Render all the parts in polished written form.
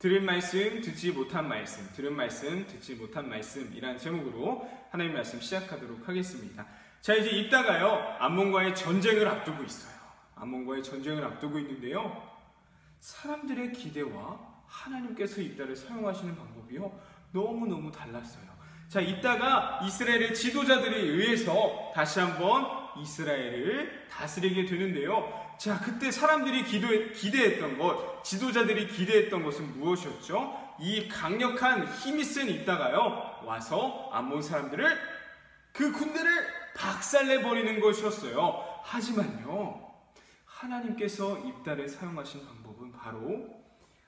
들은 말씀, 듣지 못한 말씀, 들은 말씀, 듣지 못한 말씀이라는 제목으로 하나님의 말씀 시작하도록 하겠습니다. 자, 이제 이따가요, 암몬과의 전쟁을 앞두고 있어요. 암몬과의 전쟁을 앞두고 있는데요, 사람들의 기대와 하나님께서 이따를 사용하시는 방법이요, 너무너무 달랐어요. 자, 이따가 이스라엘의 지도자들에 의해서 다시 한번 이스라엘을 다스리게 되는데요. 자, 그때 사람들이 기대했던 것, 지도자들이 기대했던 것은 무엇이었죠? 이 강력한 힘이 센 이따가요, 와서 암몬 사람들을, 그 군대를 박살내버리는 것이었어요. 하지만요, 하나님께서 입다를 사용하신 방법은 바로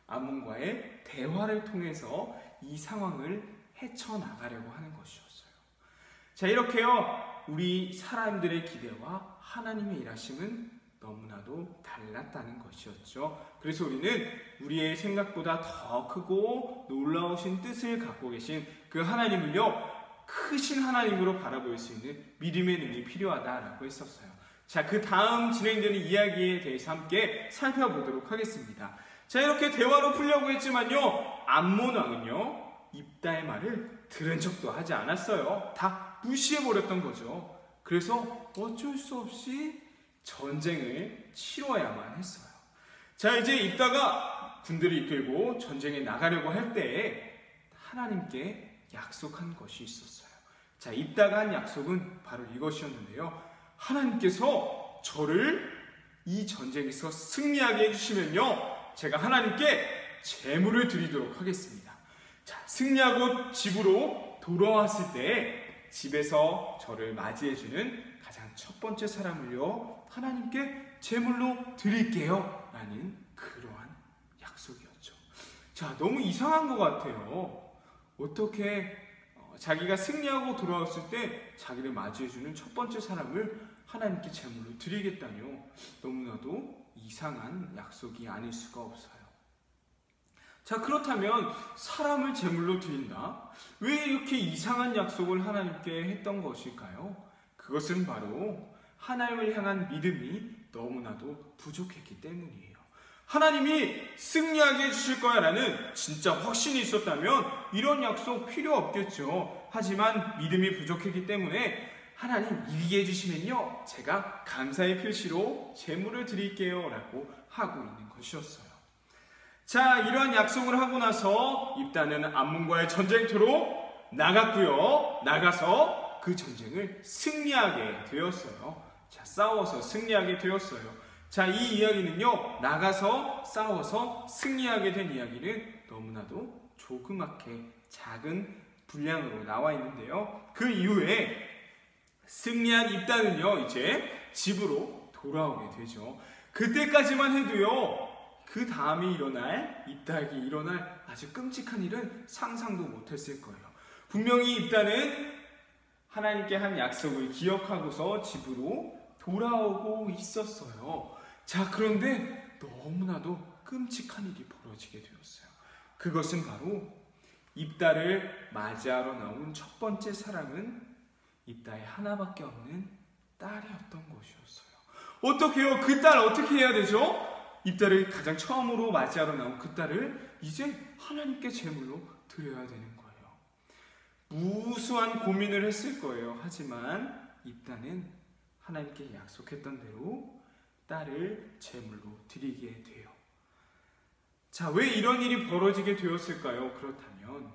암몬과의 대화를 통해서 이 상황을 헤쳐나가려고 하는 것이었어요. 자, 이렇게요, 우리 사람들의 기대와 하나님의 일하심은 너무나도 달랐다는 것이었죠. 그래서 우리는 우리의 생각보다 더 크고 놀라우신 뜻을 갖고 계신 그 하나님을요, 크신 하나님으로 바라볼 수 있는 믿음의 눈이 필요하다라고 했었어요. 자, 그 다음 진행되는 이야기에 대해서 함께 살펴보도록 하겠습니다. 자, 이렇게 대화로 풀려고 했지만요, 암몬 왕은요, 입다의 말을 들은 척도 하지 않았어요. 다 무시해버렸던 거죠. 그래서 어쩔 수 없이 전쟁을 치러야만 했어요. 자, 이제 입다가 군대를 이끌고 전쟁에 나가려고 할 때에 하나님께 약속한 것이 있었어요. 자, 입다가 한 약속은 바로 이것이었는데요, 하나님께서 저를 이 전쟁에서 승리하게 해주시면요, 제가 하나님께 제물을 드리도록 하겠습니다. 자, 승리하고 집으로 돌아왔을 때 집에서 저를 맞이해주는 가장 첫 번째 사람을요, 하나님께 제물로 드릴게요 라는 그러한 약속이었죠. 자, 너무 이상한 것 같아요. 어떻게 자기가 승리하고 돌아왔을 때 자기를 맞이해주는 첫 번째 사람을 하나님께 제물로 드리겠다뇨. 너무나도 이상한 약속이 아닐 수가 없어요. 자, 그렇다면 사람을 제물로 드린다? 왜 이렇게 이상한 약속을 하나님께 했던 것일까요? 그것은 바로 하나님을 향한 믿음이 너무나도 부족했기 때문이에요. 하나님이 승리하게 해주실 거야 라는 진짜 확신이 있었다면 이런 약속 필요 없겠죠. 하지만 믿음이 부족했기 때문에 하나님 이기게 해주시면요, 제가 감사의 표시로 제물을 드릴게요 라고 하고 있는 것이었어요. 자, 이러한 약속을 하고 나서 입다는 암몬과의 전쟁터로 나갔고요, 나가서 그 전쟁을 승리하게 되었어요. 자, 싸워서 승리하게 되었어요. 자, 이 이야기는요, 나가서 싸워서 승리하게 된 이야기는 너무나도 조그맣게 작은 분량으로 나와 있는데요, 그 이후에 승리한 입다는요, 이제 집으로 돌아오게 되죠. 그때까지만 해도요, 그 다음에 일어날, 입다에게 일어날 아주 끔찍한 일은 상상도 못했을 거예요. 분명히 입다는 하나님께 한 약속을 기억하고서 집으로 돌아오고 있었어요. 자, 그런데 너무나도 끔찍한 일이 벌어지게 되었어요. 그것은 바로 입다를 맞이하러 나온 첫 번째 사람은 입다의 하나밖에 없는 딸이었던 것이었어요. 어떻게요? 그 딸 어떻게 해야 되죠? 입다를 가장 처음으로 맞이하러 나온 그 딸을 이제 하나님께 제물로 드려야 되는 거예요. 무수한 고민을 했을 거예요. 하지만 입다는 하나님께 약속했던 대로 딸을 제물로 드리게 돼요. 자, 왜 이런 일이 벌어지게 되었을까요? 그렇다면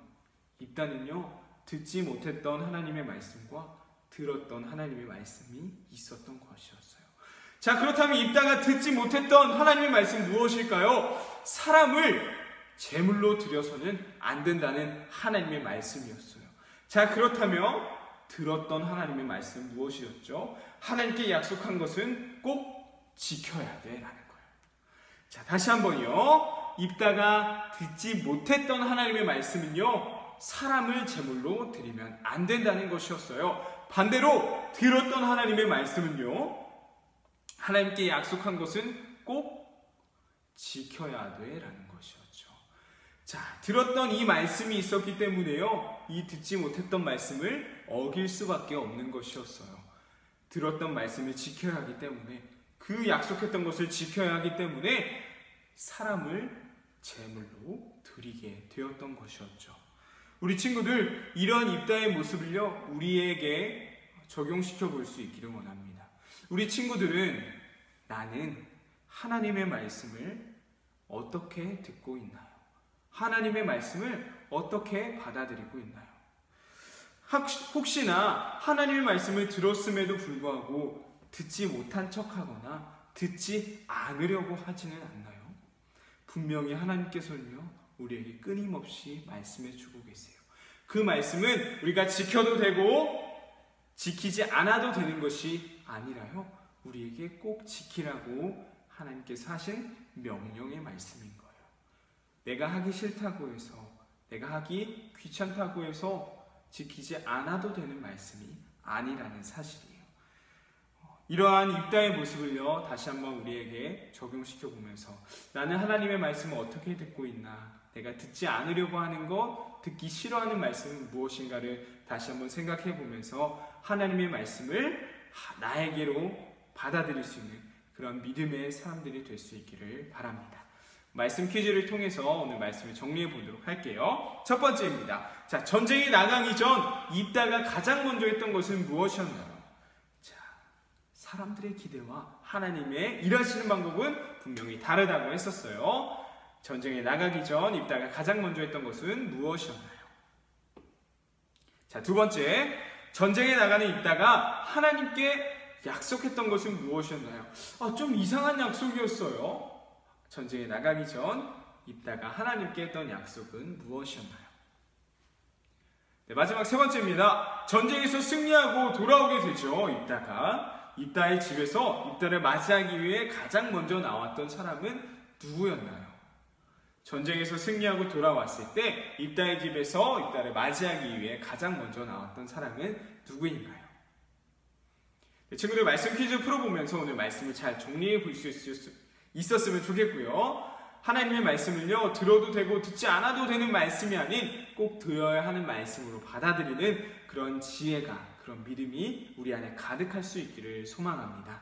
입다는요, 듣지 못했던 하나님의 말씀과 들었던 하나님의 말씀이 있었던 것이었어요. 자, 그렇다면 입다가 듣지 못했던 하나님의 말씀 무엇일까요? 사람을 제물로 드려서는 안 된다는 하나님의 말씀이었어요. 자, 그렇다면 들었던 하나님의 말씀 무엇이었죠? 하나님께 약속한 것은 꼭 지켜야 돼 라는 거예요. 자, 다시 한번요, 입다가 듣지 못했던 하나님의 말씀은요, 사람을 제물로 드리면 안 된다는 것이었어요. 반대로 들었던 하나님의 말씀은요, 하나님께 약속한 것은 꼭 지켜야 돼 라는 것이었죠. 자, 들었던 이 말씀이 있었기 때문에요, 이 듣지 못했던 말씀을 어길 수밖에 없는 것이었어요. 들었던 말씀을 지켜야 하기 때문에, 그 약속했던 것을 지켜야 하기 때문에 사람을 제물로 드리게 되었던 것이었죠. 우리 친구들, 이런 입다의 모습을요, 우리에게 적용시켜 볼 수 있기를 원합니다. 우리 친구들은 나는 하나님의 말씀을 어떻게 듣고 있나요? 하나님의 말씀을 어떻게 받아들이고 있나요? 혹시나 하나님의 말씀을 들었음에도 불구하고 듣지 못한 척하거나 듣지 않으려고 하지는 않나요? 분명히 하나님께서는요, 우리에게 끊임없이 말씀해 주고 계세요. 그 말씀은 우리가 지켜도 되고 지키지 않아도 되는 것이 아니라요, 우리에게 꼭 지키라고 하나님께서 하신 명령의 말씀인 거예요. 내가 하기 싫다고 해서, 내가 하기 귀찮다고 해서 지키지 않아도 되는 말씀이 아니라는 사실이에요. 이러한 입다의 모습을요, 다시 한번 우리에게 적용시켜 보면서 나는 하나님의 말씀을 어떻게 듣고 있나, 내가 듣지 않으려고 하는 것, 듣기 싫어하는 말씀은 무엇인가를 다시 한번 생각해 보면서 하나님의 말씀을 나에게로 받아들일 수 있는 그런 믿음의 사람들이 될 수 있기를 바랍니다. 말씀 퀴즈를 통해서 오늘 말씀을 정리해 보도록 할게요. 첫 번째입니다. 자, 전쟁이 나가기 전 입다가 가장 먼저 했던 것은 무엇이었나요? 자, 사람들의 기대와 하나님의 일하시는 방법은 분명히 다르다고 했었어요. 전쟁에 나가기 전 입다가 가장 먼저 했던 것은 무엇이었나요? 자, 두 번째, 전쟁에 나가는 입다가 하나님께 약속했던 것은 무엇이었나요? 좀 이상한 약속이었어요. 전쟁에 나가기 전 입다가 하나님께 했던 약속은 무엇이었나요? 네, 마지막 세 번째입니다. 전쟁에서 승리하고 돌아오게 되죠. 입다의 집에서 입다를 맞이하기 위해 가장 먼저 나왔던 사람은 누구였나요? 전쟁에서 승리하고 돌아왔을 때 입다의 집에서 입다를 맞이하기 위해 가장 먼저 나왔던 사람은 누구인가요? 네, 친구들, 말씀 퀴즈 풀어보면서 오늘 말씀을 잘 정리해 볼 수 있었으면 좋겠고요. 하나님의 말씀을요, 들어도 되고 듣지 않아도 되는 말씀이 아닌 꼭 들어야 하는 말씀으로 받아들이는 그런 지혜가, 그런 믿음이 우리 안에 가득할 수 있기를 소망합니다.